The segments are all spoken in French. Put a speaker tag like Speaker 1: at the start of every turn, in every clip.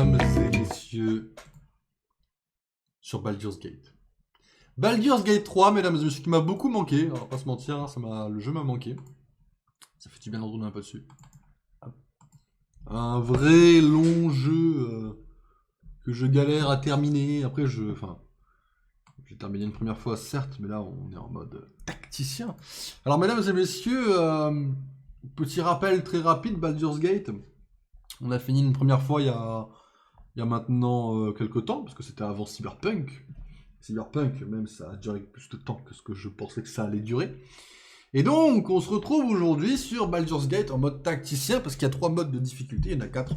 Speaker 1: mesdames et messieurs, sur Baldur's Gate. Baldur's Gate 3, mesdames et messieurs, qui m'a beaucoup manqué, on va pas se mentir, hein, le jeu m'a manqué. Ça fait du bien d'en tourner un peu dessus. Un vrai long jeu que je galère à terminer. Après, j'ai terminé une première fois, certes, mais là, on est en mode tacticien. Alors, mesdames et messieurs, petit rappel très rapide, Baldur's Gate. On a fini une première fois il y a maintenant quelques temps, parce que c'était avant Cyberpunk. Cyberpunk, même, ça a duré plus de temps que ce que je pensais que ça allait durer. Et donc, on se retrouve aujourd'hui sur Baldur's Gate en mode tacticien, parce qu'il y a 3 modes de difficulté, il y en a 4.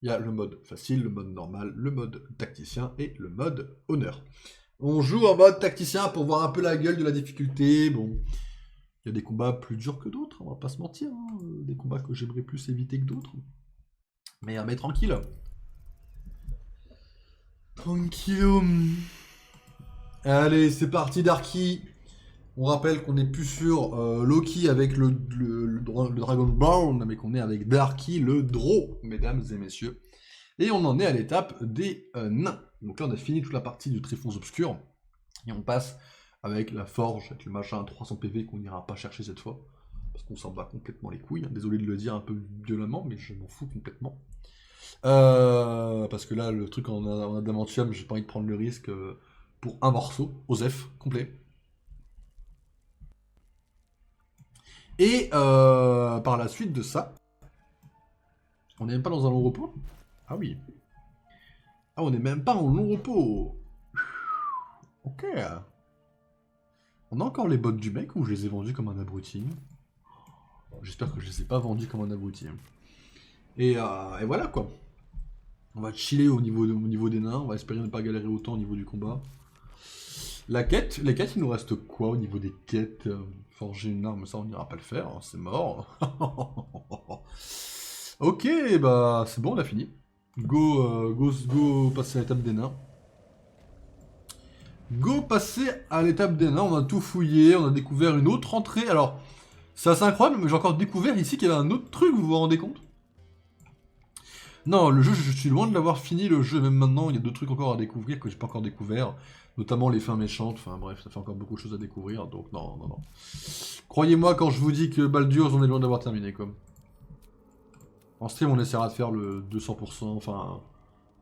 Speaker 1: Il y a le mode facile, le mode normal, le mode tacticien et le mode honneur. On joue en mode tacticien pour voir un peu la gueule de la difficulté. Bon, il y a des combats plus durs que d'autres, on va pas se mentir. Hein. Des combats que j'aimerais plus éviter que d'autres. Mais tranquille. Tranquillou. Allez, c'est parti, Darky. On rappelle qu'on n'est plus sur Loki avec le Dragonborn, mais qu'on est avec Darky le Draw, mesdames et messieurs. Et on en est à l'étape des nains. Donc là, on a fini toute la partie du Tréfonds Obscur. Et on passe avec la forge, avec le machin à 300 PV qu'on n'ira pas chercher cette fois. Parce qu'on s'en bat complètement les couilles. Hein. Désolé de le dire un peu violemment, mais je m'en fous complètement. Parce que là, le truc en adamantium, j'ai pas envie de prendre le risque pour un morceau, OSEF, complet. Et par la suite de ça, on n'est même pas dans un long repos. Ah oui. Ah, on n'est même pas en long repos. Ok. On a encore les bottes du mec ou je les ai vendus comme un abruti? J'espère que je les ai pas vendus comme un abruti. Et voilà quoi. On va chiller au niveau des nains. On va espérer ne pas galérer autant au niveau du combat. Les quêtes, il nous reste quoi au niveau des quêtes? Forger une arme, ça on n'ira pas le faire, hein, c'est mort. Ok, bah c'est bon, on a fini. Go passer à l'étape des nains. Go passer à l'étape des nains, on a tout fouillé, on a découvert une autre entrée. Alors, c'est assez incroyable, mais j'ai encore découvert ici qu'il y avait un autre truc, vous vous rendez compte? Non, le jeu, je suis loin de l'avoir fini, le jeu, même maintenant, il y a 2 trucs encore à découvrir que j'ai pas encore découvert. Notamment les fins méchantes, enfin bref, ça fait encore beaucoup de choses à découvrir, donc non. Croyez-moi quand je vous dis que Baldur's, on est loin d'avoir terminé, quoi. En stream, on essaiera de faire le 200%, enfin...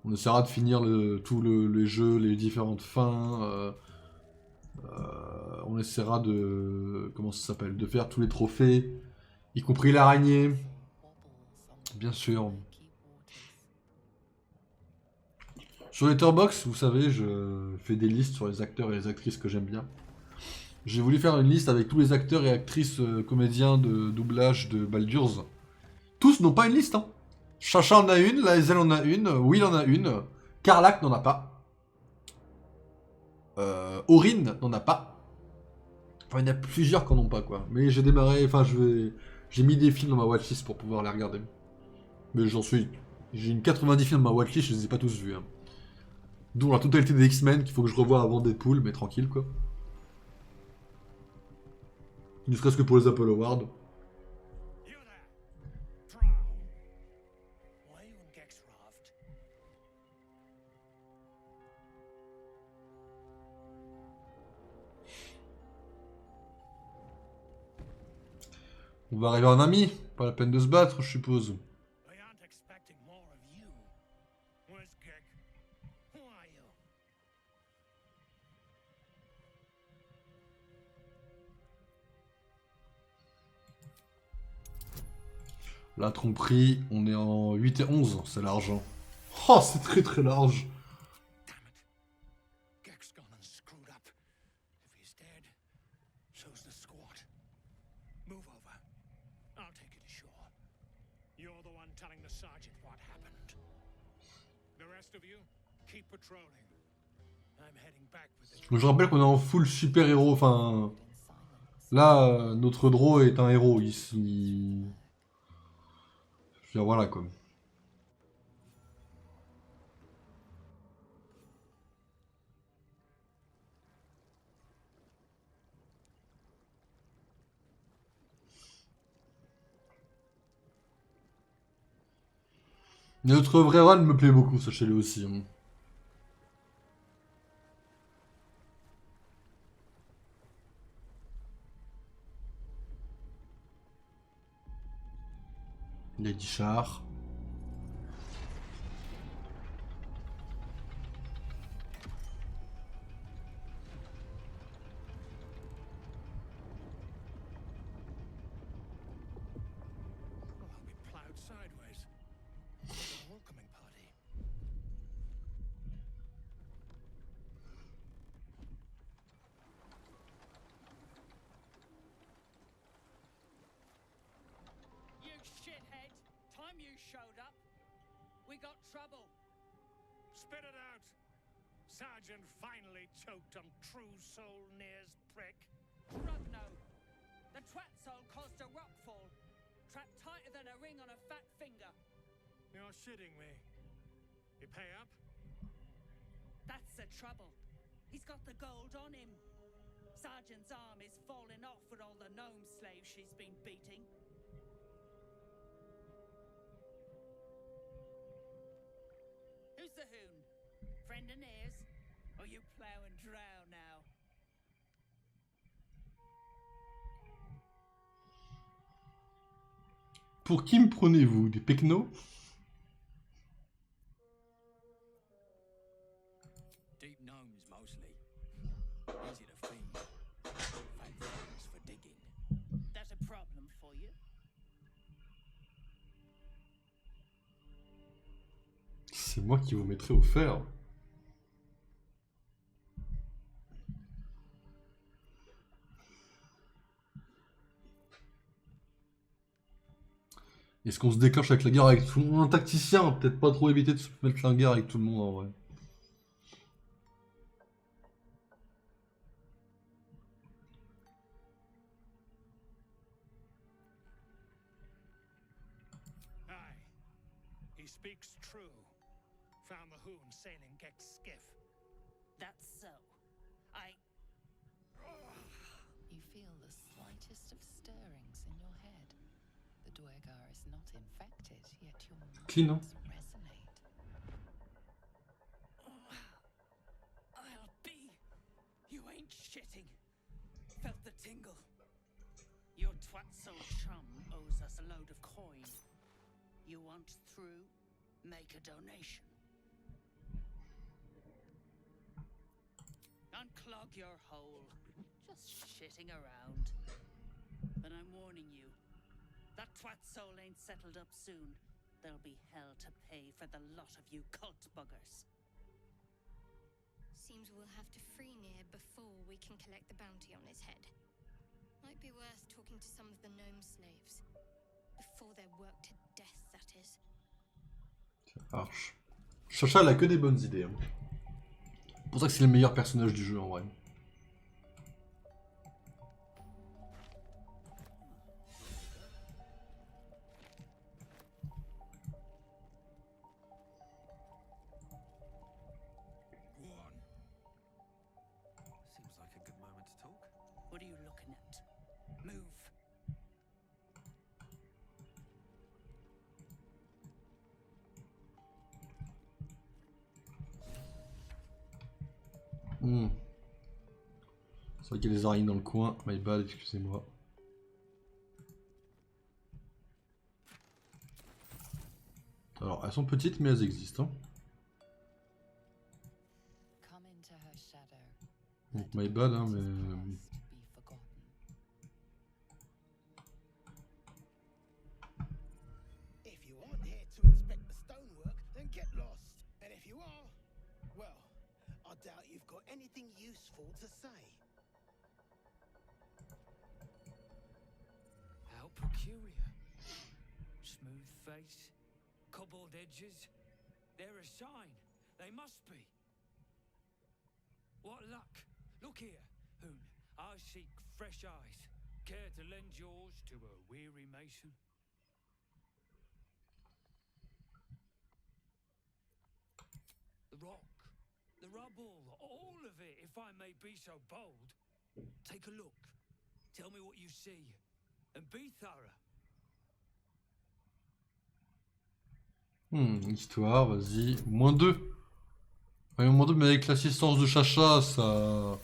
Speaker 1: On essaiera de finir tous les jeux, les différentes fins. On essaiera de... Comment ça s'appelle? De faire tous les trophées, y compris l'araignée. Bien sûr. Sur Letterboxd, vous savez, je fais des listes sur les acteurs et les actrices que j'aime bien. J'ai voulu faire une liste avec tous les acteurs et actrices comédiens de doublage de Baldur's. Tous n'ont pas une liste, hein. Chacha en a une, Laezel en a une, Will en a une, Karlak n'en a pas. Orin n'en a pas. Enfin, il y en a plusieurs qui n'en ont pas, quoi. Mais j'ai démarré, enfin, j'ai mis des films dans ma watchlist pour pouvoir les regarder. Mais j'ai une 90 films dans ma watchlist, je les ai pas tous vus. Hein. Dont la totalité des X-Men qu'il faut que je revoie avant Deadpool, mais tranquille, quoi. Ne serait-ce que pour les Apple Awards. On va arriver en ami, pas la peine de se battre, je suppose. La tromperie, on est en 8 et 11, c'est l'argent. Oh, c'est très très large. Je rappelle qu'on est en full super héros, enfin... Là, notre draw est un héros ici. Je veux dire, voilà quoi. Notre vrai run me plaît beaucoup, sachez-le aussi. Hein. Lady Char.
Speaker 2: I'll be plowed sideways. The welcoming party.
Speaker 3: You shithead! Time you showed up, we got trouble.
Speaker 2: Spit it out! Sergeant finally choked on True Soul Near's prick.
Speaker 3: Rugno. The twat soul caused a rockfall. Trapped tighter than a ring on a fat finger.
Speaker 2: You're shitting me. You pay up?
Speaker 3: That's the trouble. He's got the gold on him. Sergeant's arm is falling off with all the gnome slaves she's been beating. Who's the hoon? Friend of Nears? Or you plough and drow now?
Speaker 1: Pour qui me prenez-vous? Des pecnos?
Speaker 4: Deep gnomes mostly. Easy to feed. Fat things for digging.
Speaker 3: That a problem for you?
Speaker 1: C'est moi qui vous mettrai au fer. Est-ce qu'on se déclenche avec la guerre avec tout le monde? Un tacticien, peut-être pas trop éviter de se mettre la guerre avec tout le monde en vrai.
Speaker 2: Aye. He speaks true. Found the hoon sailing Gex skiff.
Speaker 3: That's so.
Speaker 5: You feel the slightest of stirrings in your head. The Duergar is not infected, yet your
Speaker 1: Clean, hein?
Speaker 5: minds resonate.
Speaker 3: I'll be. You ain't shitting. Felt the tingle. Your twat soul chum owes us a load of coin. You want through? Make a donation. Unclog your hole. Just shitting around. But I'm warning you. That twat soul ain't settled up soon. There'll be hell to pay for the lot of you cult buggers.
Speaker 6: Seems we'll have to free Nier before we can collect the bounty on his head. Might be worth talking to some of the gnome slaves. Before they're worked to death, that is.
Speaker 1: Ça marche. Chacha, elle a que des bonnes idées. Hein. C'est pour ça que c'est le meilleur personnage du jeu en vrai.
Speaker 4: Go on.
Speaker 7: Seems like a good moment to talk.
Speaker 3: What are you looking at? Move.
Speaker 1: C'est vrai qu'il y a des araignées dans le coin. My bad, excusez-moi. Alors, elles sont petites, mais elles existent. Hein.
Speaker 5: Come into her shadow.
Speaker 1: Donc,
Speaker 5: Let
Speaker 1: my bad, hein,
Speaker 5: what
Speaker 1: mais...
Speaker 5: is past be forgotten.
Speaker 8: If you aren't here to inspect the stonework, then get lost. And if you are, well, I doubt you've got anything useful to say.
Speaker 4: How peculiar. Smooth face, cobbled edges. They're a sign. They must be. What luck. Look here, Hoon. I seek fresh eyes. Care to lend yours to a weary mason? The rock, the rubble, all of it, if I may be so bold. Take a look. Tell me what you see. And be thorough.
Speaker 1: Histoire, vas-y. -2. Ouais, -2, mais avec l'assistance de Chacha, ça...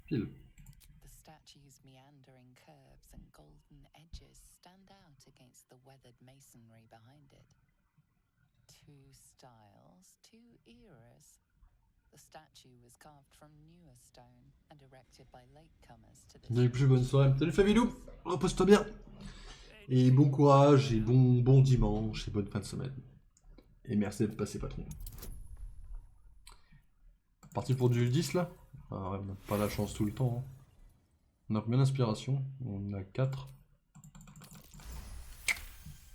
Speaker 1: Pile.
Speaker 5: The statue's meandering curves and golden edges stand out against the weathered masonry behind it. Two styles, two eras. The statue was carved from newer stone and erected by latecomers to this.
Speaker 1: Bien plus, bonne soirée. Salut Fabilou, repose-toi bien. Et bon courage, et bon dimanche, et bonne fin de semaine. Et merci d'être passé, patron. Parti pour du 10 là? Ah ouais, on n'a pas la chance tout le temps. Hein. On a combien d'inspiration? On a 4.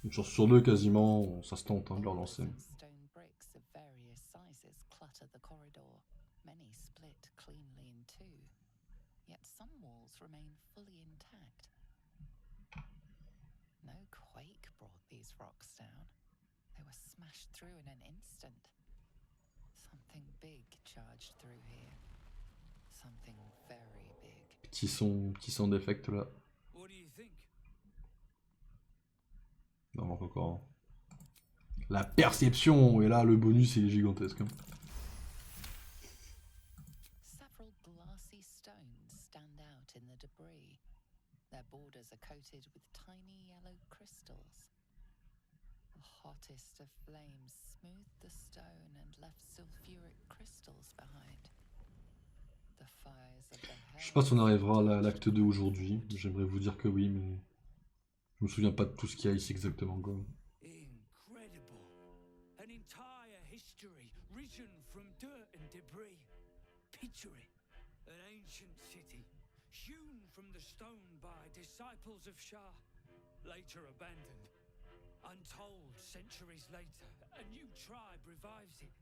Speaker 1: Une chance sur 2 quasiment, ça se tente hein, de leur lancer.
Speaker 5: Stone bricks of various sizes clutter the corridor. Many split cleanly in two. Yet some walls remain fully intact. No quake brought these rocks down. They were smashed through in an instant. Something big charged through here. Something very big.
Speaker 1: Petit son d'effect là.
Speaker 4: What do you think?
Speaker 1: Non, manque encore. La perception, et là le bonus il est gigantesque. Hein.
Speaker 5: Several glassy stones stand out in the debris. Their borders are coated with tiny yellow crystals. The hottest of flames smoothed the stone and left sulfuric crystals behind. The fires of the
Speaker 1: Je sais pas si on arrivera à l'acte 2 aujourd'hui. J'aimerais vous dire que oui, mais je me souviens pas de tout ce qu'il y a ici exactement. Quoi.
Speaker 4: Incredible. An entire history risen from dirt and debris. Picture it. An ancient city, hewn from the stone by disciples of Shah, later abandoned. Untold centuries later, a new tribe revives it.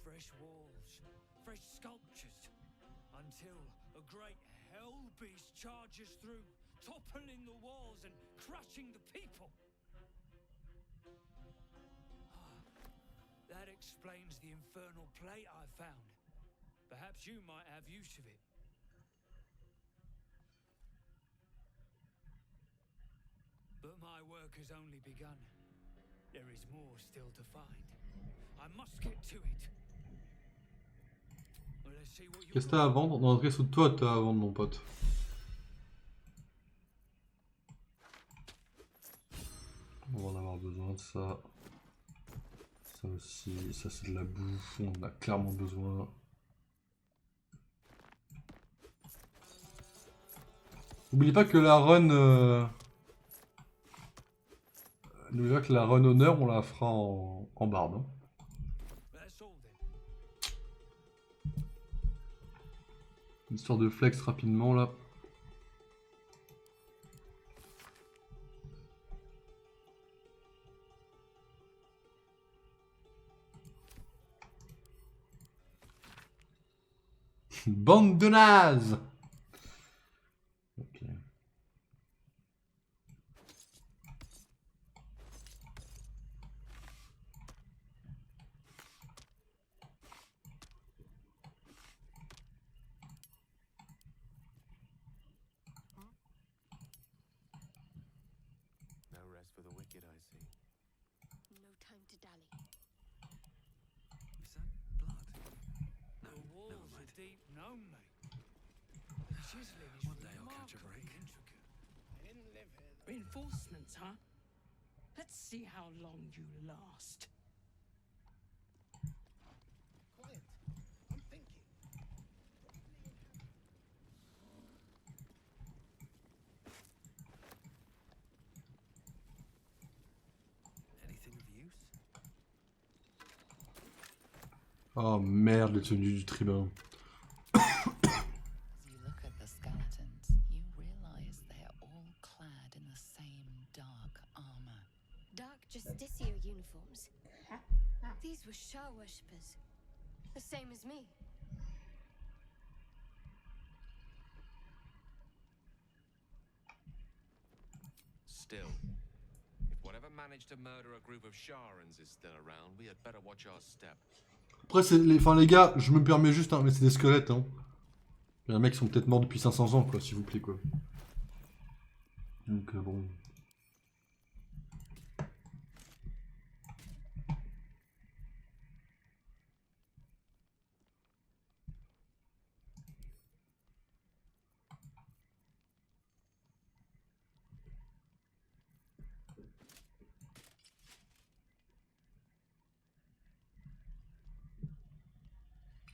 Speaker 4: Fresh walls, fresh sculptures, until a great hell beast charges through, toppling the walls and crushing the people. That explains the infernal plate I found. Perhaps you might have use of it. But my work has only begun. There is more still to find. I must get to it. Well, let's see what you
Speaker 1: Qu'est-ce que t'as à vendre? Non, André, sous toi, t'as à vendre, mon pote. On va en avoir besoin de ça. Ça aussi, ça c'est de la bouffe, on en a clairement besoin. N'oublie pas que la run... N'oublie pas que la run honneur, on la fera en barde. Hein. Histoire de flex rapidement là. Bande de nazes! Ok.
Speaker 7: No rest for the wicked, I see.
Speaker 6: No time to dally.
Speaker 7: Is that blood?
Speaker 4: The walls
Speaker 7: never
Speaker 4: are
Speaker 7: mind.
Speaker 4: deep, no, mate. The chiseling is
Speaker 7: One day I'll catch a
Speaker 4: remarkably
Speaker 7: break.
Speaker 4: intricate.
Speaker 8: I didn't live here.
Speaker 3: Reinforcements, huh? Let's see how long you last.
Speaker 8: Quiet. I'm thinking.
Speaker 7: Anything of use?
Speaker 1: Oh merde, les tenues du tribun.
Speaker 5: As you look at the skeletons, you realize they are all clad in the same dark armor.
Speaker 6: Dark Justicia uniforms. These were Shah worshippers. The same as me.
Speaker 9: Still, if whatever managed to murder a group of Sharans is still around, we had better watch our step.
Speaker 1: Après, les gars, je me permets juste, hein, mais c'est des squelettes. Hein. Les mecs sont peut-être morts depuis 500 ans, quoi, s'il vous plaît, quoi. Donc, bon.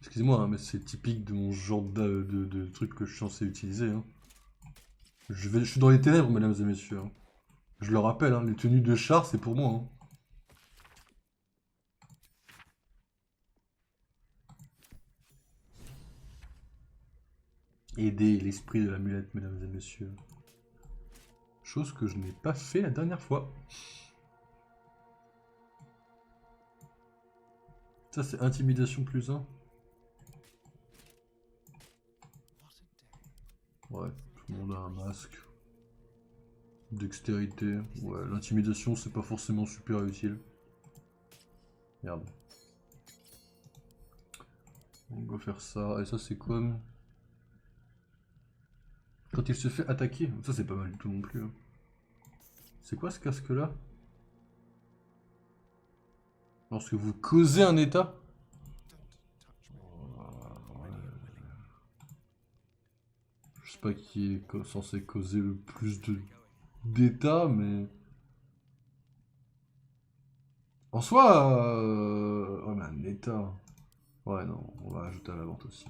Speaker 1: Excusez-moi, hein, mais c'est typique de mon genre de truc que je suis censé utiliser. Hein. Je suis dans les ténèbres, mesdames et messieurs. Hein. Je le rappelle, hein, les tenues de char, c'est pour moi. Hein. Aider l'esprit de l'amulette, mesdames et messieurs. Chose que je n'ai pas fait la dernière fois. Ça, c'est intimidation plus 1. Ouais, tout le monde a un masque. Dextérité. Ouais, l'intimidation, c'est pas forcément super utile. Merde. On va faire ça. Et ça, c'est comme... Quand il se fait attaquer. Ça, c'est pas mal du tout non plus. Hein. C'est quoi ce casque-là? Lorsque vous causez un état? Je sais pas qui est censé causer le plus d'état, mais... En soi... Oh, mais un état... Ouais, non, on va ajouter à la vente aussi.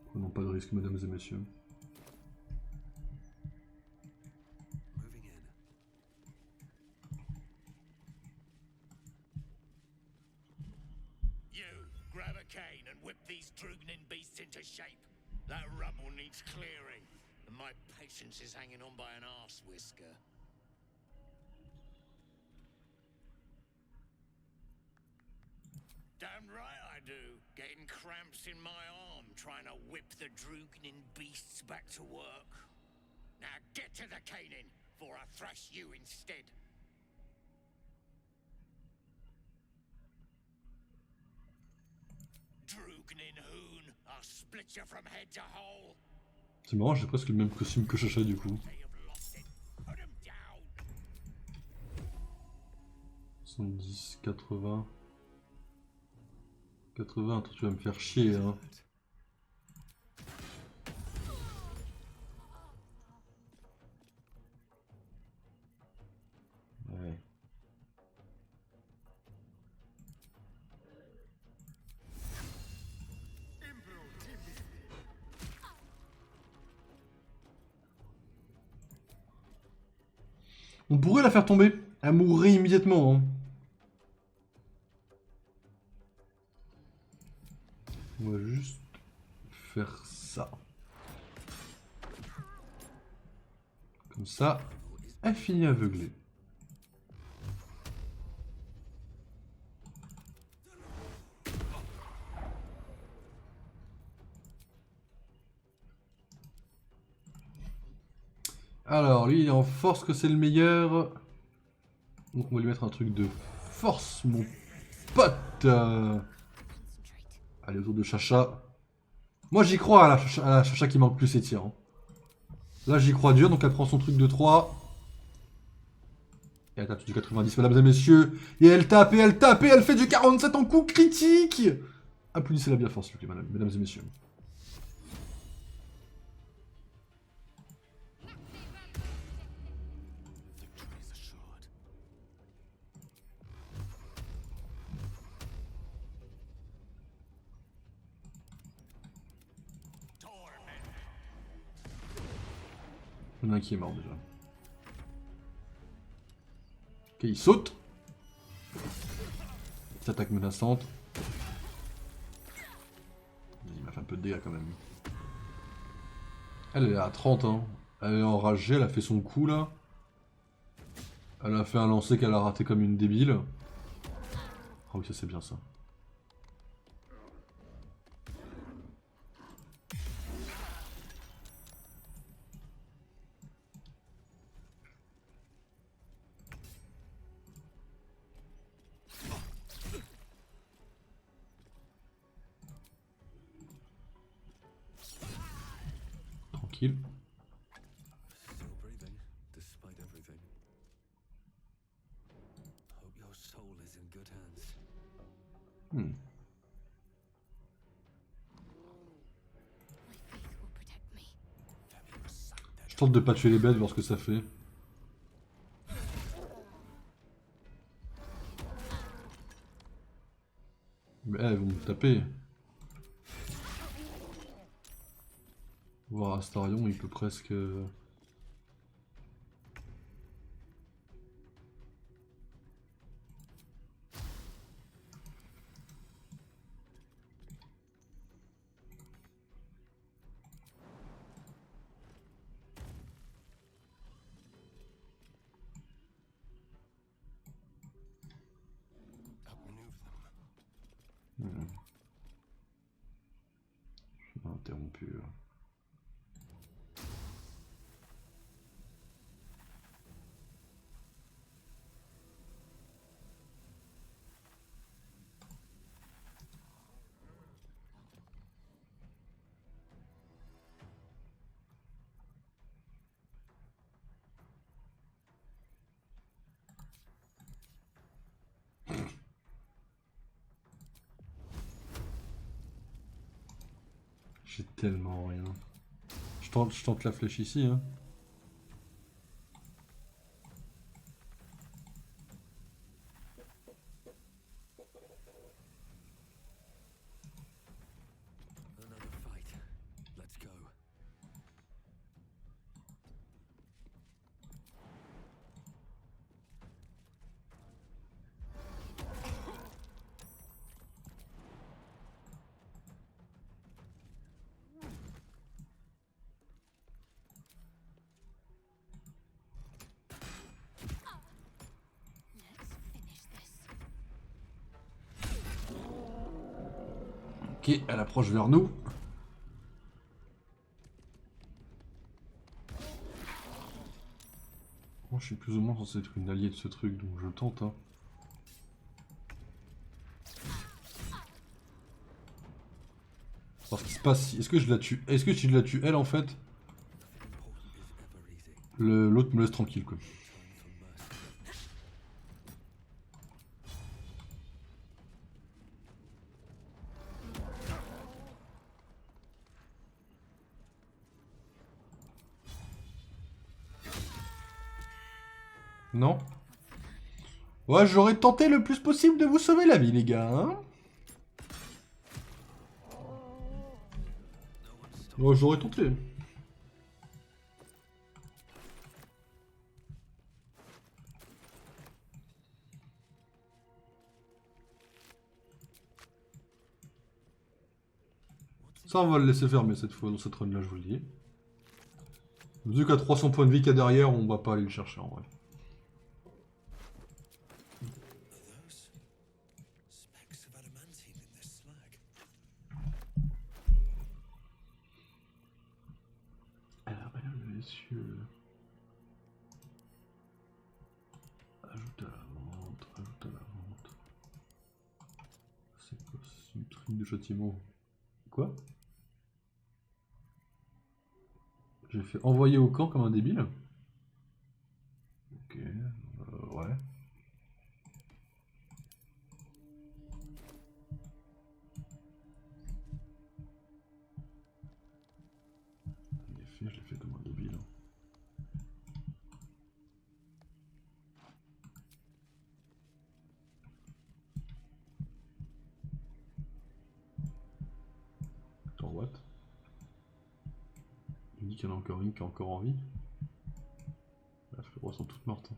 Speaker 1: Prenons pas de risque, mesdames et messieurs.
Speaker 2: You, grab a cane and whip these Drugnin beasts into shape. That rubble needs clearing, and my patience is hanging on by an arse whisker. Damn right I do. Getting cramps in my arm trying to whip the Drugnin beasts back to work. Now get to the caning, before I thrash you instead. Drugnin hoon, I'll split you from head to hole.
Speaker 1: C'est marrant, j'ai presque le même costume que Chacha du coup.
Speaker 2: They have lost it. Put 'em down.
Speaker 1: 70, 80... 80, toi tu vas me faire chier hein. Ouais. On pourrait la faire tomber. Elle mourrait immédiatement hein. On va juste faire ça. Comme ça, elle finit aveuglée. Alors, lui, il est en force que c'est le meilleur. Donc, on va lui mettre un truc de force, mon pote. Allez, autour de Chacha. Moi, j'y crois à la Chacha qui manque plus ses tirs. Hein. Là, j'y crois dur, donc elle prend son truc de 3. Et elle tape du 90, mesdames et messieurs. Et elle tape, et elle tape, et elle fait du 47 en coup critique. Applaudissez-la bien fort, s'il vous plaît, mesdames et messieurs. Il y en a un qui est mort déjà. Ok, il saute. Petite attaque menaçante. Il m'a fait un peu de dégâts quand même. Elle est à 30 hein. Elle est enragée, elle a fait son coup là. Elle a fait un lancer qu'elle a raté comme une débile. Ah oui, ça c'est bien ça. Tranquille.
Speaker 7: Still breathing, despite everything. Hope your soul is in good hands.
Speaker 6: My faith will protect me.
Speaker 1: Je tente de pas tuer les bêtes, voir ce que ça fait. Mais elles vont me taper. Voir Astarion, il peut presque...
Speaker 7: Outmaneuver them.
Speaker 1: Je m'ai interrompu. J'ai tellement rien. Je tente la flèche ici, hein.
Speaker 4: Another fight. Let's go.
Speaker 6: Let's finish this.
Speaker 1: Ok, elle approche vers nous. Moi, je suis plus ou moins censé être une alliée de ce truc, donc je tente. Hein. Parce qu'il se passe... Est-ce que je la tue? Est-ce que si je la tue elle en fait, l'autre me laisse tranquille quoi. Non? Ouais, j'aurais tenté le plus possible de vous sauver la vie, les gars, hein? Ouais, j'aurais tenté. Ça, on va le laisser fermer cette fois, dans cette run-là, je vous le dis. Vu qu'à 300 points de vie qu'il y a derrière, on va pas aller le chercher en vrai.
Speaker 7: Specks of adamantine in this slag.
Speaker 1: Alors, mesdames et messieurs... Ajoute à la vente, ajoute à la vente... C'est quoi ce truc de châtiment? Quoi? J'ai fait envoyer au camp comme un débile? Ok, ouais. En effet, je l'ai fait comme un débile. Attends, what? Il dit qu'il y en a encore une qui est encore en vie. Les frérot sont toutes mortes. Hein.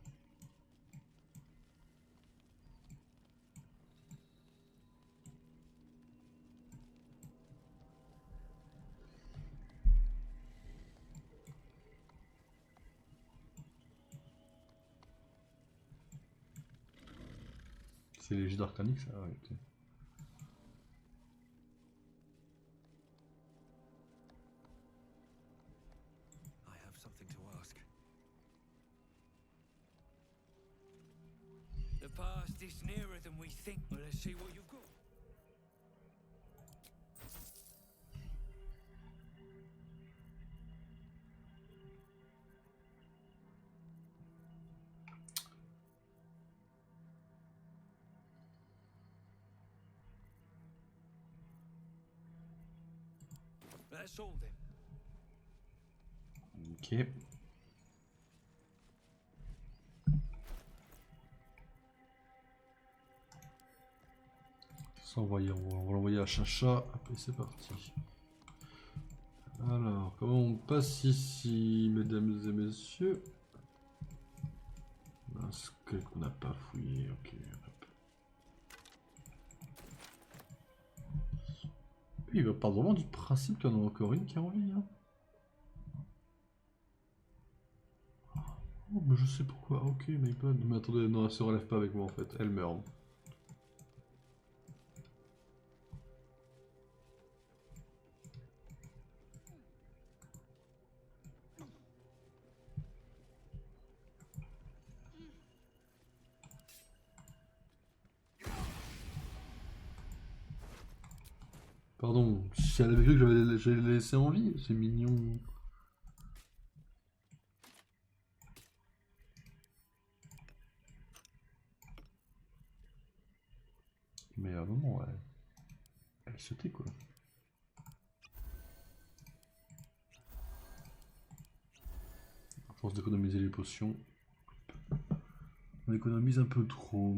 Speaker 1: C'est les jets d'Arcanix, ça? Ouais, ok.
Speaker 4: I have something to ask. The past is nearer than we think. Well, let's see what you've got. That's all then.
Speaker 1: Ok. On va l'envoyer à Chacha. Et c'est parti. Alors. Alors, comment on passe ici, mesdames et messieurs? Un squelette qu'on n'a pas fouillé, ok. Hop. Il va pas vraiment du principe qu'il y en a encore une qui est en vie, hein. Oh, mais je sais pourquoi, ok, my bad. Mais attendez, non, elle se relève pas avec moi en fait, elle meurt. Pardon, si elle avait cru que j'allais la laisser en vie, c'est mignon. Mais à un moment, elle se tait quoi. À force d'économiser les potions, on économise un peu trop.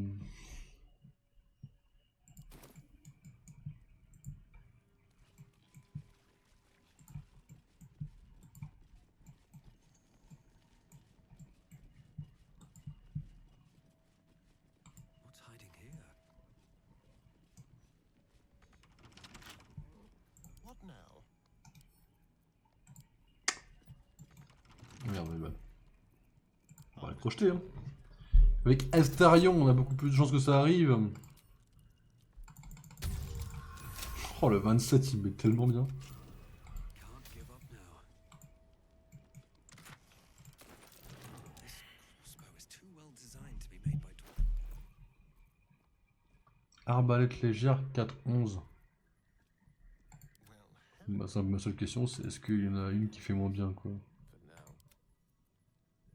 Speaker 7: What's hiding here? What now?
Speaker 1: Merde, my bad. On va les projeter, hein. Avec Astarion, on a beaucoup plus de chances que ça arrive. Oh, le 27, il met tellement bien.
Speaker 7: Can't give up now. This crossbow is too well designed to be made by dwarves.
Speaker 1: Arbalète légère 4-11.
Speaker 7: Well,
Speaker 1: Bah, ça, ma seule question, c'est est-ce qu'il y en a une qui fait moins bien, quoi?
Speaker 7: for now.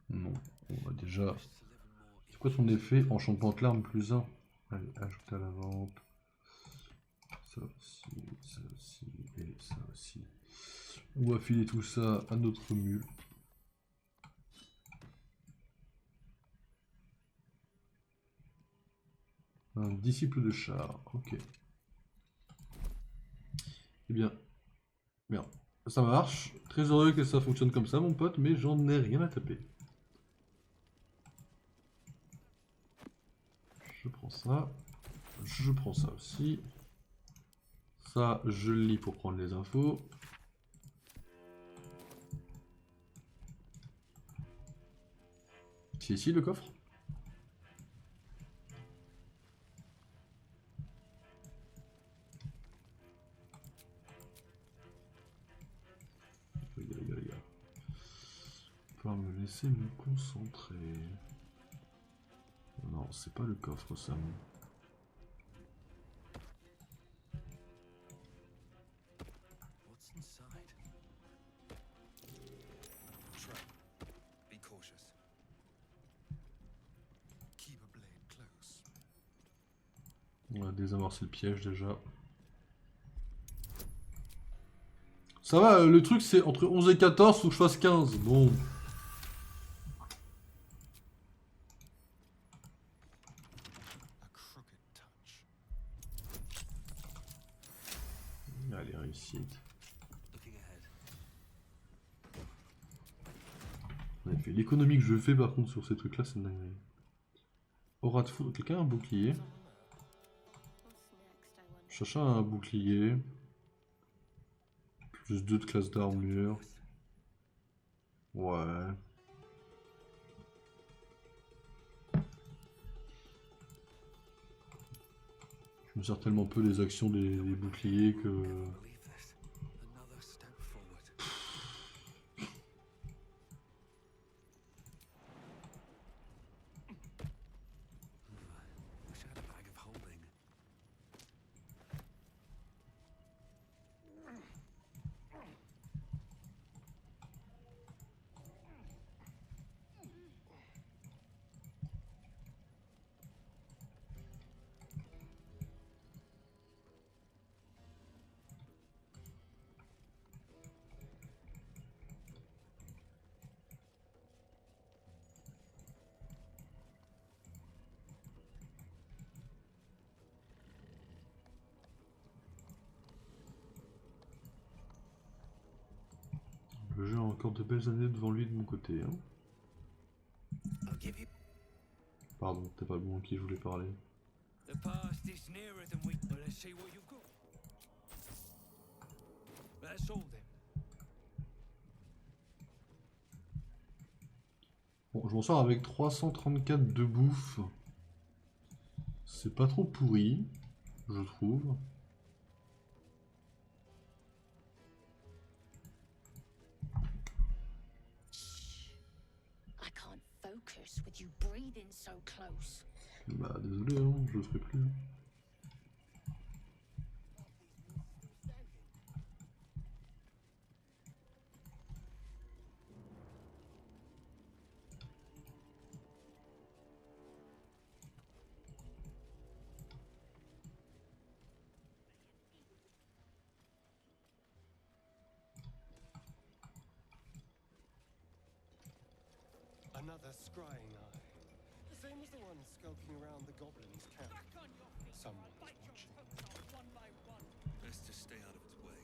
Speaker 1: Non. On a déjà...
Speaker 7: Wish to live in more
Speaker 1: C'est quoi ton effet? Enchantement de l'arme plus 1. Allez, ajouter à la vente. Ça aussi, et ça aussi. On va filer tout ça à notre mule. Un disciple de char, ok. Eh bien, merde. Ça marche. Très heureux que ça fonctionne comme ça, mon pote, mais j'en ai rien à taper. Je prends ça. Je prends ça aussi. Ça, je le lis pour prendre les infos. C'est ici le coffre? Les gars. Faut me laisser me concentrer. Non, c'est pas le coffre ça.
Speaker 7: What's inside? Trap. Be cautious. Keep a blade close.
Speaker 1: On va désamorcer le piège déjà. Ça va, le truc c'est entre 11 et 14, faut que je fasse 15. Bon.
Speaker 7: A crooked touch.
Speaker 1: Allez, réussite.
Speaker 7: Looking ahead.
Speaker 1: En effet, l'économie que je fais par contre sur ces trucs là, c'est une dinguerie. Aura de fou. Quelqu'un a un bouclier?
Speaker 6: What's next, I wonder?
Speaker 1: Chacha a un bouclier. Plus 2 de classe d'armure. Ouais. Je me sers tellement peu des actions des boucliers que...
Speaker 7: Believe this. Another step forward. Wish I had a bag of holding.
Speaker 1: Le jeu a encore de belles années devant lui de mon côté. Hein. Pardon, t'es pas le bon à qui je voulais parler.
Speaker 4: The past is nearer than we. Well, let's see what you've got. That's all then.
Speaker 1: Bon, je m'en sors avec 334 de bouffe. C'est pas trop pourri, je trouve.
Speaker 6: I can't focus with you breathing so close.
Speaker 1: Bah désolé, hein, je le ferai plus.
Speaker 10: Another scrying eye. The same as the one skulking around the goblin's camp. Someone's watching.
Speaker 7: Best to stay out of its way.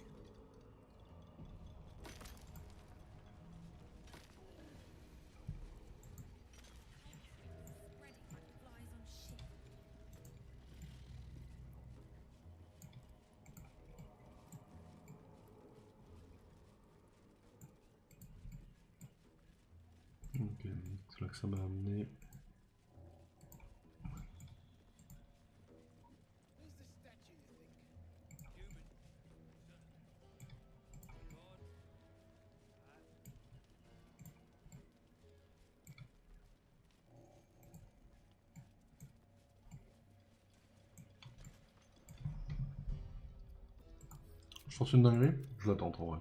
Speaker 6: Spreading like flies on shit.
Speaker 1: Ok, c'est là que ça m'a amené.
Speaker 8: Who's the statue, you think?
Speaker 4: Human. God.
Speaker 1: Je pense une dinguerie. Je l'attends en vrai.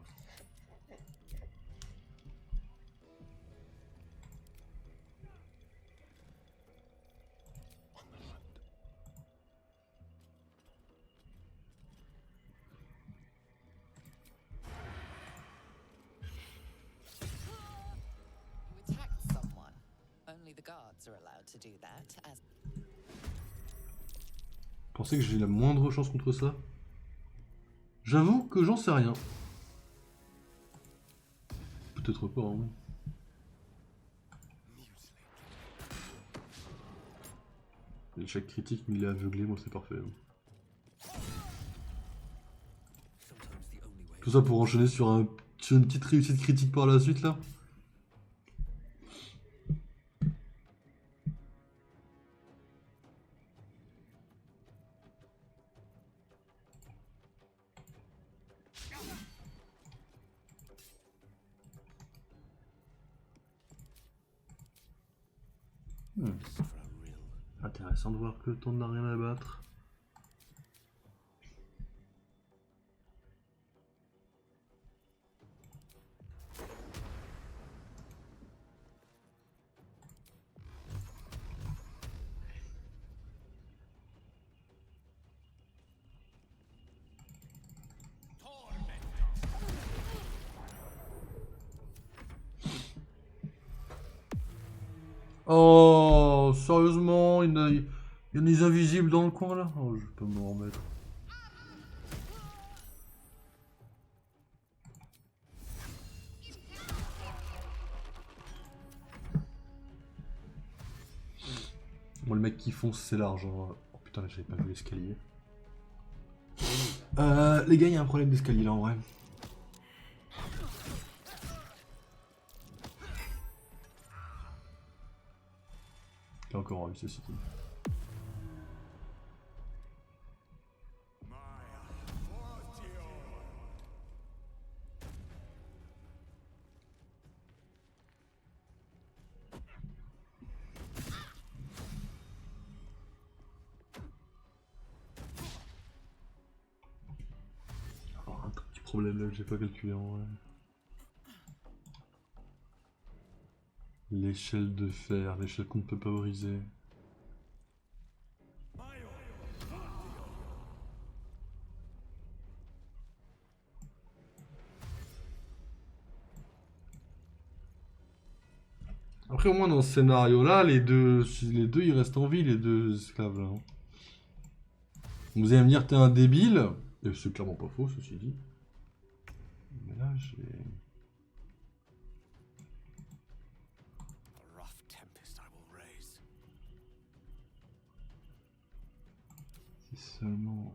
Speaker 5: You attacked someone. Only the guards are allowed to do that, as
Speaker 1: Pensez que j'ai la moindre chance contre ça? J'avoue que j'en sais rien. Peut-être pas, hein. L'échec critique, mais il est aveuglé, moi c'est parfait. Hein. Tout ça pour enchaîner sur une petite réussite critique par la suite là. Intéressant de voir que le temps n'a rien à battre. Oh, sérieusement, il y a des invisibles dans le coin là. Oh, je peux me remettre. Moi, le mec qui fonce, c'est l'argent. Oh putain, là, j'avais pas vu l'escalier. Les gars, il y a un problème d'escalier là en vrai. J'ai encore eu ceci. Un petit problème là que j'ai pas calculé en vrai. L'échelle de fer, l'échelle qu'on ne peut pas briser. Après au moins dans ce scénario là, les deux ils restent en vie, les deux esclaves là. Vous allez me dire t'es un débile, et c'est clairement pas faux ceci dit. Mais là j'ai... Si seulement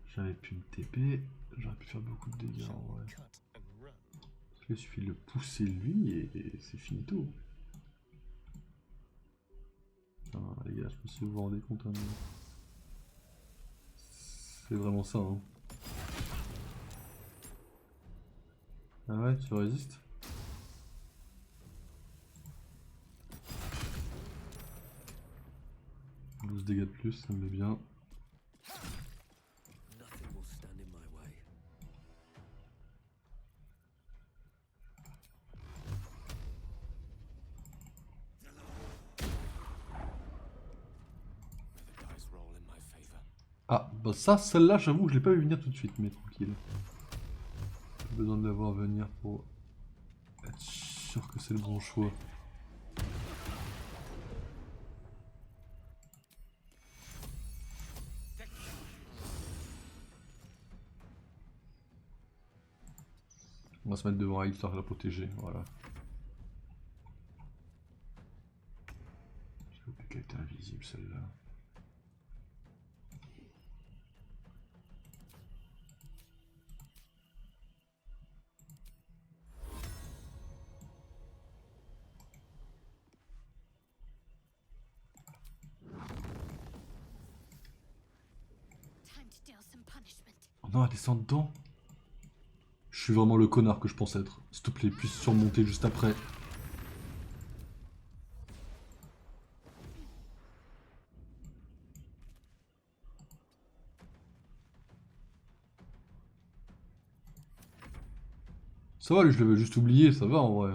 Speaker 1: j'avais pu me TP, j'aurais pu faire beaucoup de dégâts en vrai. Parce qu'il suffit de le pousser lui et c'est finito. Ah, les gars, je sais pas si vous vous rendez compte. Hein, c'est vraiment ça. Hein. Ah ouais, tu résistes? 12 dégâts de plus, ça me met bien.
Speaker 7: Nothing will stand in my way. May the dice roll in my favor.
Speaker 1: Ah, bah ça, celle-là, j'avoue que je l'ai pas vu venir tout de suite, mais tranquille. J'ai besoin de la voir venir pour être sûr que c'est le bon choix. On va se mettre devant elle histoire de la protéger, voilà. J'ai oublié qu'elle était invisible celle-là.
Speaker 6: Time to deal some punishment.
Speaker 1: Oh non, elle descend dedans. Je suis vraiment le connard que je pense être. S'il te plaît, puisse surmonter juste après. Ça va, lui, je l'avais juste oublié, ça va en vrai.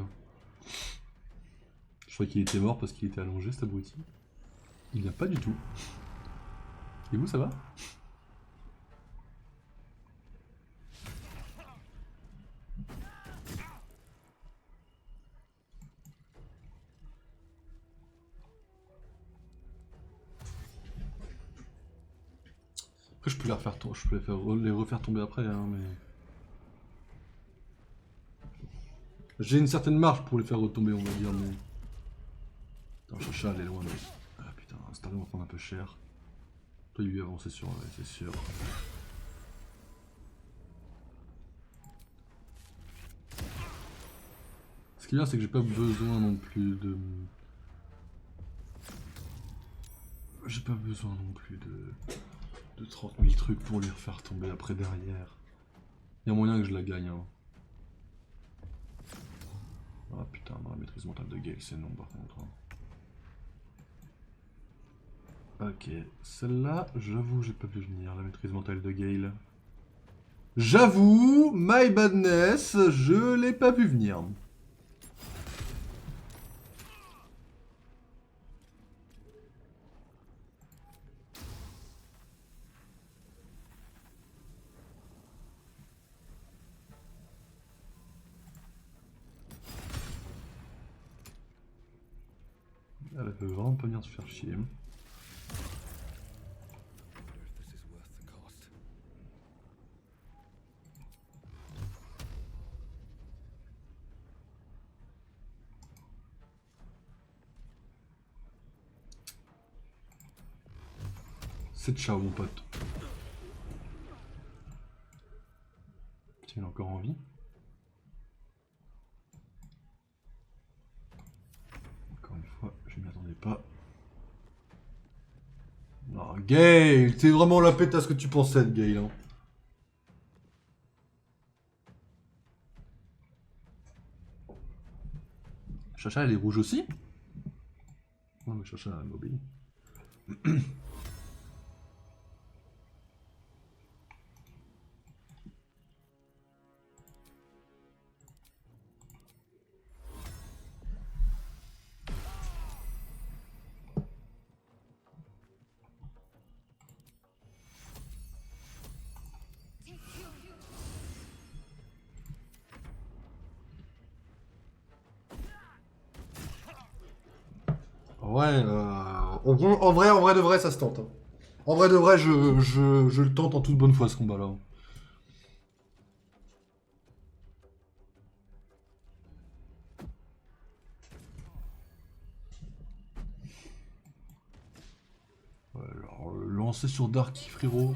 Speaker 1: Je croyais qu'il était mort parce qu'il était allongé, cet abruti. Il n'y a pas du tout. Et vous, ça va? Après, je peux les refaire je peux les refaire tomber après, hein, mais... J'ai une certaine marge pour les faire retomber, on va dire, mais... Putain, Chacha, elle est loin, mais... Ah putain, installer, on va prendre un peu cher. Toi, lui avancer sur, ouais, c'est sûr. Ce qui est bien, c'est que j'ai pas besoin non plus de... J'ai pas besoin non plus de 30 000 trucs pour les refaire tomber après derrière. Il y a moyen que je la gagne, hein. Ah putain, non, la maîtrise mentale de Gale, c'est non par contre. Hein. Ok, celle-là, j'avoue, j'ai pas vu venir, la maîtrise mentale de Gale. J'avoue, my badness, je l'ai pas vu venir. Elle peut vraiment pas venir se faire chier. C'est ciao mon pote. Tiens, il est encore en vie. Encore une fois, je m'y attendais pas. Non, Gale, t'es vraiment la pétasse que tu pensais être, Gale. Hein. Chacha, elle est rouge aussi? Non, mais Chacha, elle m'obéit. Ouais, en vrai de vrai, ça se tente. Hein. En vrai de vrai, je le tente en toute bonne foi ce combat-là. Alors. lancé sur Darky, frérot.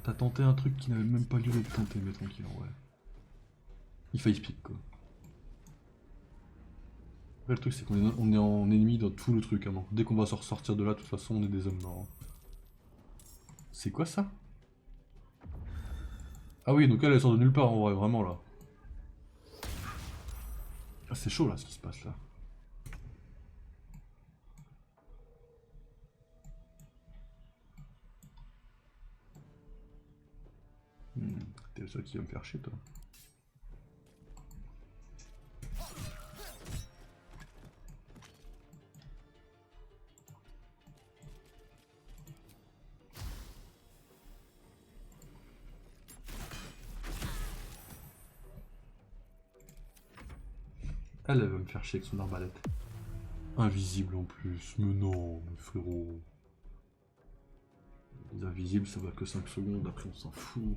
Speaker 1: T'as tenté un truc qui n'avait même pas lieu d'être tenté, mais tranquille, en vrai. Il faille speak, quoi. Après, le truc, c'est qu'on est en ennemi dans tout le truc, hein, donc dès qu'on va se ressortir de là, de toute façon, on est des hommes morts. C'est quoi ça? Ah oui, donc elle sort de nulle part, en vrai, vraiment, là. Ah, c'est chaud, là, ce qui se passe, là. T'es le seul qui va me faire chier, toi. Elle va me faire chier avec son arbalète. Invisible en plus. Mais non, mais frérot. Les invisibles, ça va que 5 secondes, après on s'en fout.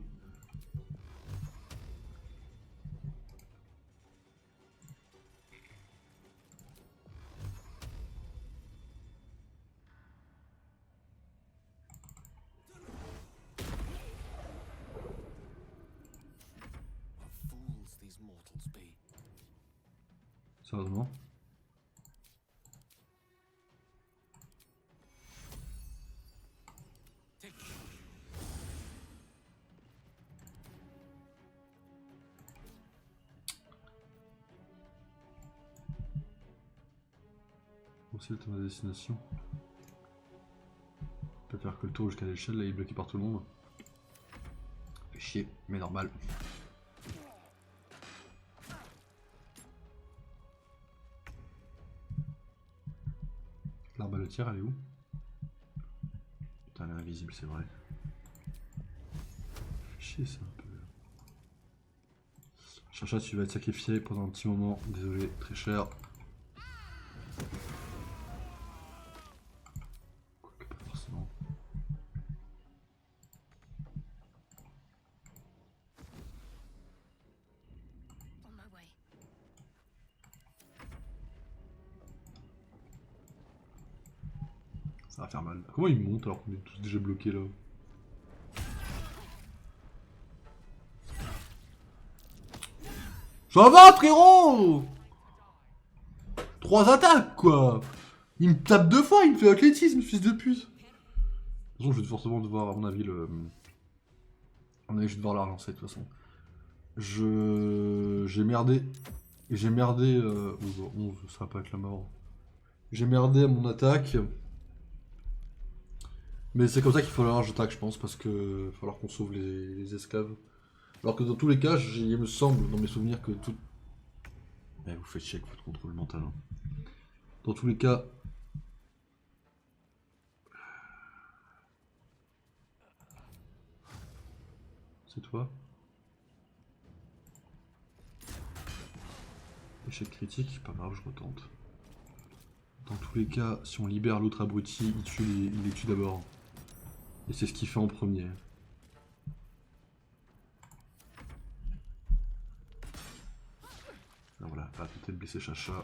Speaker 1: Sérieusement? Aussi le temps de destination. On peut faire que le tour jusqu'à l'échelle, là il est bloqué par tout le monde. Fait chier, mais normal. L'arbaletière, elle est où? Putain, elle est invisible, c'est vrai. Fait chier ça un peu. Chacha, tu vas être sacrifié pendant un petit moment. Désolé, très cher. Quoique pas forcément.
Speaker 6: On my way.
Speaker 1: Ça va faire mal. Comment il monte alors qu'on est tous déjà bloqués là? Ça va frérot! 3 attaques quoi! Il me tape 2 fois, il me fait athlétisme, fils de pute! De toute façon, je vais forcément devoir, à mon avis, le... À mon avis, je vais devoir la relancer de toute façon. J'ai merdé. Et j'ai merdé... 11, ça va pas être la mort. J'ai merdé à mon attaque. Mais c'est comme ça qu'il faut falloir que j'attaque, je pense, parce que va falloir qu'on sauve les esclaves. Alors que dans tous les cas, il me semble, dans mes souvenirs, que tout... Eh, vous faites chier avec votre contrôle mental. Hein. Dans tous les cas... C'est toi? Échec critique, pas grave, je retente. Dans tous les cas, si on libère l'autre abruti, il les tue d'abord. Et c'est ce qu'il fait en premier. Alors voilà, pas peut-être blesser Chacha.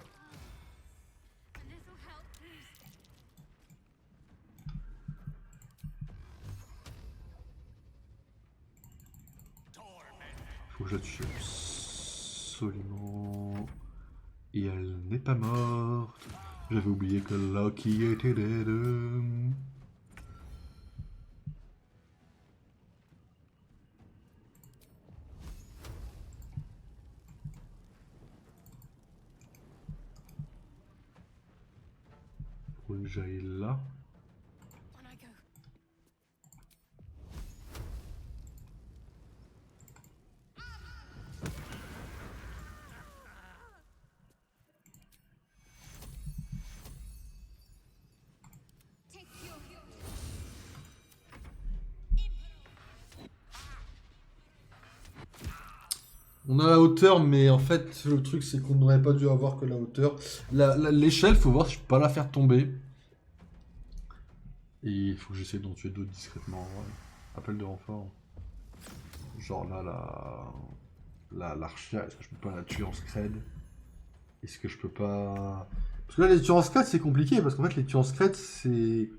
Speaker 1: Faut que je la tue absolument. Et elle n'est pas morte. J'avais oublié que Loki était dead. Faut que j'aille là.
Speaker 6: On I go. Take your
Speaker 1: On a la hauteur, mais en fait, le truc, c'est qu'on n'aurait pas dû avoir que la hauteur. L'échelle, faut voir si je peux pas la faire tomber. Et il faut que j'essaie d'en tuer d'autres discrètement. Ouais. Appel de renfort. Genre là, l'archère, est-ce que je peux pas la tuer en scred? Est-ce que je peux pas... Parce que là, les tuer en scred, c'est compliqué, parce qu'en fait, les tuer en scred, c'est...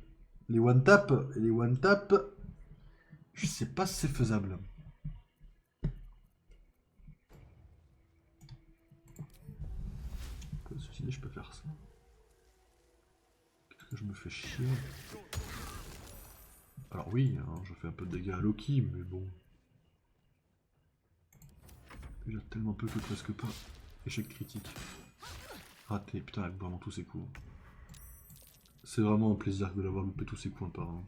Speaker 1: Les one tap, et les one tap, je sais pas si c'est faisable. Ceci dit, je peux faire ça. Qu'est-ce que je me fais chier? Alors oui, hein, je fais un peu de dégâts à Loki, mais bon. Déjà tellement peu que presque pas. Échec critique. Raté, putain, avec vraiment tous ses coups. C'est vraiment un plaisir de l'avoir loupé tous ses coups un par un.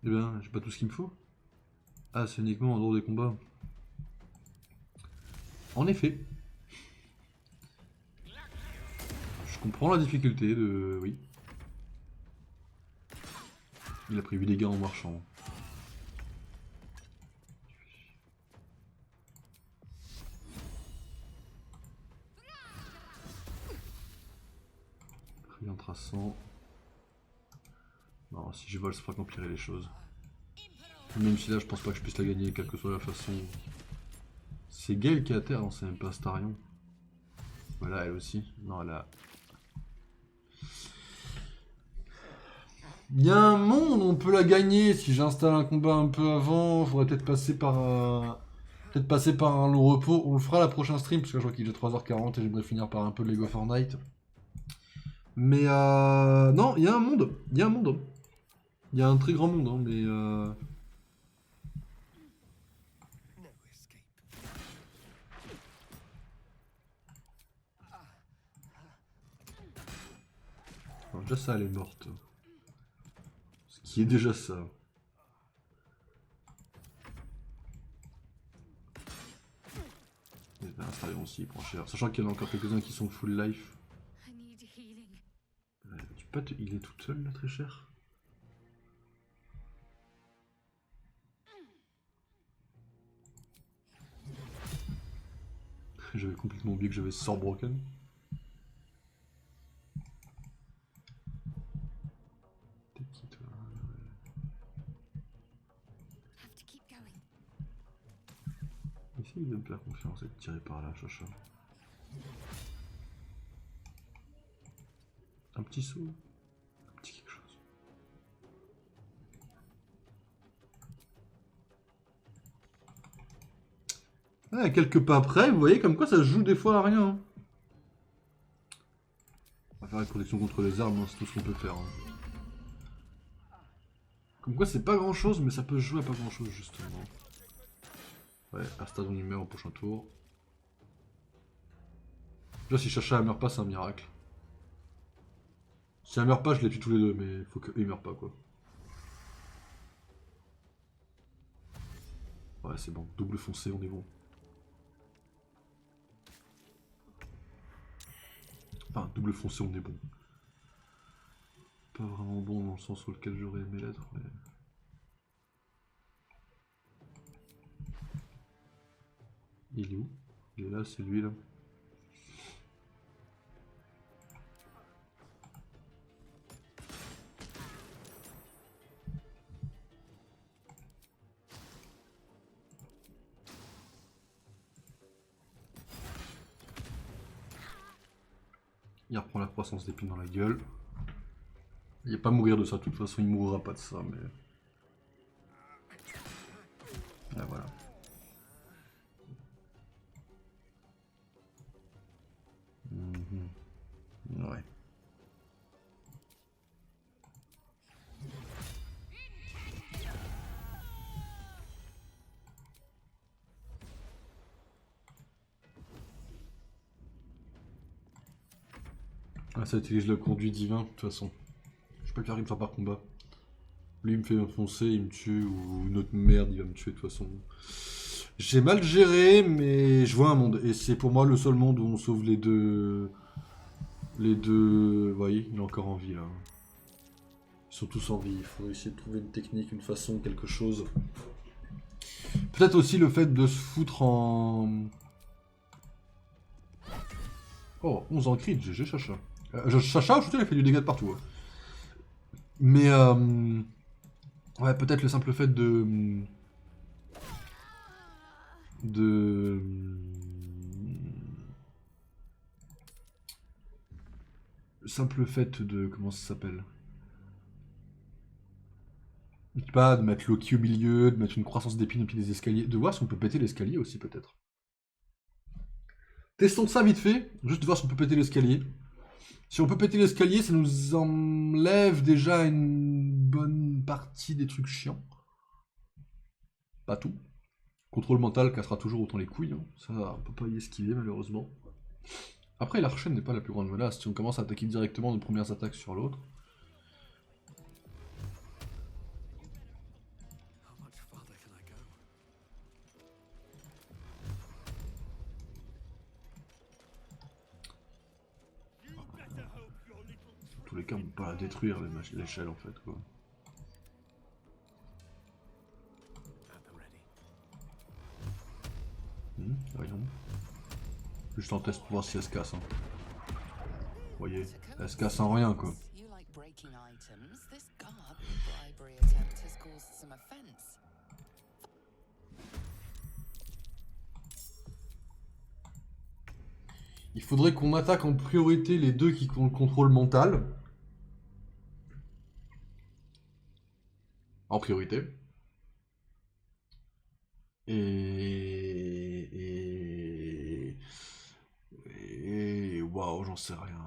Speaker 1: Eh bien, j'ai pas tout ce qu'il me faut. Ah, c'est uniquement en dehors des combats. En effet. Je comprends la difficulté de... Oui. Il a pris 8 dégâts en marchant. Pris en traçant. Non, si je vole, ça fera qu'empirer les choses. Même si là, je pense pas que je puisse la gagner, quelle que soit la façon. C'est Gale qui est à terre, hein, c'est même pas Astarion. Voilà, elle aussi. Non, elle a... Il y a un monde, on peut la gagner si j'installe un combat un peu avant. Faudrait peut-être passer par un long repos. On le fera la prochaine stream, parce que je vois qu'il est 3h40 et j'aimerais finir par un peu de Lego Fortnite. Mais non, il y a un monde. Il y a un monde. Il y a un très grand monde, hein, mais Alors, déjà ça, elle est morte. Ce qui est déjà ça. Et ben, Astarion aussi, il prend cher. Sachant qu'il y en a encore quelques-uns qui sont full life. Tu peux pas te healer toute seule, là, très cher? J'avais complètement oublié que j'avais Sword Broken. T'es qui, toi? Essaye de me faire confiance et de tirer par là, chacha. Un petit saut. Un petit quelque chose. Ah, quelques pas après, vous voyez comme quoi ça se joue des fois à rien. Hein. On va faire la protection contre les armes, hein, c'est tout ce qu'on peut faire. Hein. Comme quoi c'est pas grand chose, mais ça peut se jouer à pas grand chose justement. Ouais, Astarion numéro au prochain tour. Déjà si Chacha elle meurt pas, c'est un miracle. Si elle meurt pas, je les tue tous les deux, mais faut qu'ils meurent pas quoi. Ouais, c'est bon, double foncé, on est bon. Enfin, double foncé, on est bon. Pas vraiment bon dans le sens où lequel j'aurais aimé l'être, mais... Il est où? Il est là, c'est lui là. Il reprend la croissance d'épines dans la gueule. Il va pas mourir de ça, de toute façon il mourra pas de ça, mais... Ah voilà. Ouais. Ah, ça utilise le conduit divin, de toute façon. Je peux pas faire une fois par combat. Lui il me fait enfoncer, il me tue, ou une autre merde, il va me tuer de toute façon. J'ai mal géré, mais je vois un monde. Et c'est pour moi le seul monde où on sauve les deux... Vous voyez, il est encore en vie là. Ils sont tous en vie, il faut essayer de trouver une technique, une façon, quelque chose. Peut-être aussi le fait de se foutre en... Oh, 11 en crit, GG Chacha. Chacha, je il a fait du dégât de partout. Hein. Mais ouais, peut-être le simple fait de... de... Le simple fait de... Comment ça s'appelle? Pas de mettre Loki au milieu, de mettre une croissance d'épines au pied des escaliers, de voir si on peut péter l'escalier aussi peut-être. Testons ça vite fait, juste de voir si on peut péter l'escalier. Si on peut péter l'escalier, ça nous enlève déjà une bonne partie des trucs chiants. Pas tout. Contrôle mental cassera toujours autant les couilles, hein. Ça on peut pas y esquiver malheureusement. Après la chaîne n'est pas la plus grande menace, si on commence à attaquer directement nos premières attaques sur l'autre. Dans tous les cas on peut pas la détruire l'échelle en fait quoi. Voyons. Juste en test pour voir si elle se casse. Hein. Vous voyez, elle se casse en rien quoi. Il faudrait qu'on attaque en priorité les deux qui ont le contrôle mental. En priorité. Et waouh, j'en sais rien.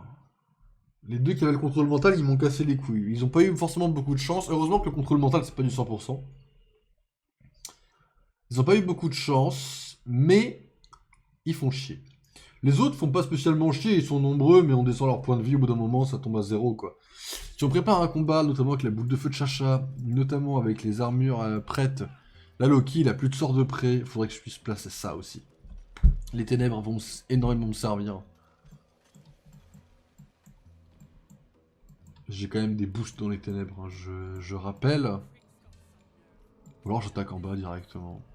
Speaker 1: Les deux qui avaient le contrôle mental, ils m'ont cassé les couilles. Ils ont pas eu forcément beaucoup de chance. Heureusement que le contrôle mental, c'est pas du 100%. Ils ont pas eu beaucoup de chance, mais ils font chier. Les autres font pas spécialement chier, ils sont nombreux, mais on descend leur point de vie, au bout d'un moment, ça tombe à 0, quoi. Si on prépare un combat, notamment avec la boule de feu de Chacha, notamment avec les armures prêtes, là, Loki, il a plus de sort de près, il faudrait que je puisse placer ça aussi. Les ténèbres vont énormément me servir. J'ai quand même des boosts dans les ténèbres, hein, je rappelle. Ou alors j'attaque en bas directement.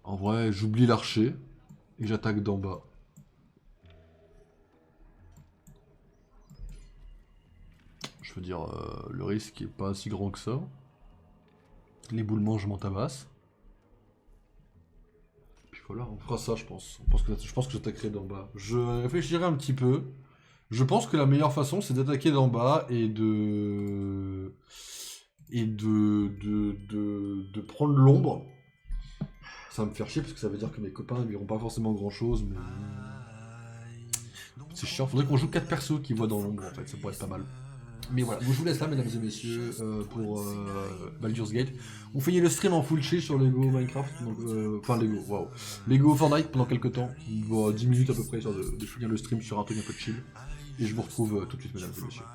Speaker 1: En vrai, j'oublie l'archer. Et j'attaque d'en bas. Je veux dire, le risque est pas si grand que ça. L'éboulement, je m'en tabasse. Puis voilà, on fera ça, je pense. Je pense que j'attaquerai d'en bas. Je réfléchirai un petit peu. Je pense que la meilleure façon, c'est d'attaquer d'en bas et de prendre l'ombre. Ça va me faire chier parce que ça veut dire que mes copains ne verront pas forcément grand chose, mais c'est chiant. Faudrait qu'on joue 4 persos qui voient dans l'ombre en fait, ça pourrait être pas mal. Mais voilà, donc je vous laisse là, mesdames et messieurs, pour Baldur's Gate. On finit le stream en full chill sur Lego Minecraft, donc, enfin Lego, waouh. Lego Fortnite pendant quelques temps, bon, 10 minutes à peu près, histoire de finir le stream sur un truc un peu chill. Et je vous retrouve tout de suite, mesdames et messieurs.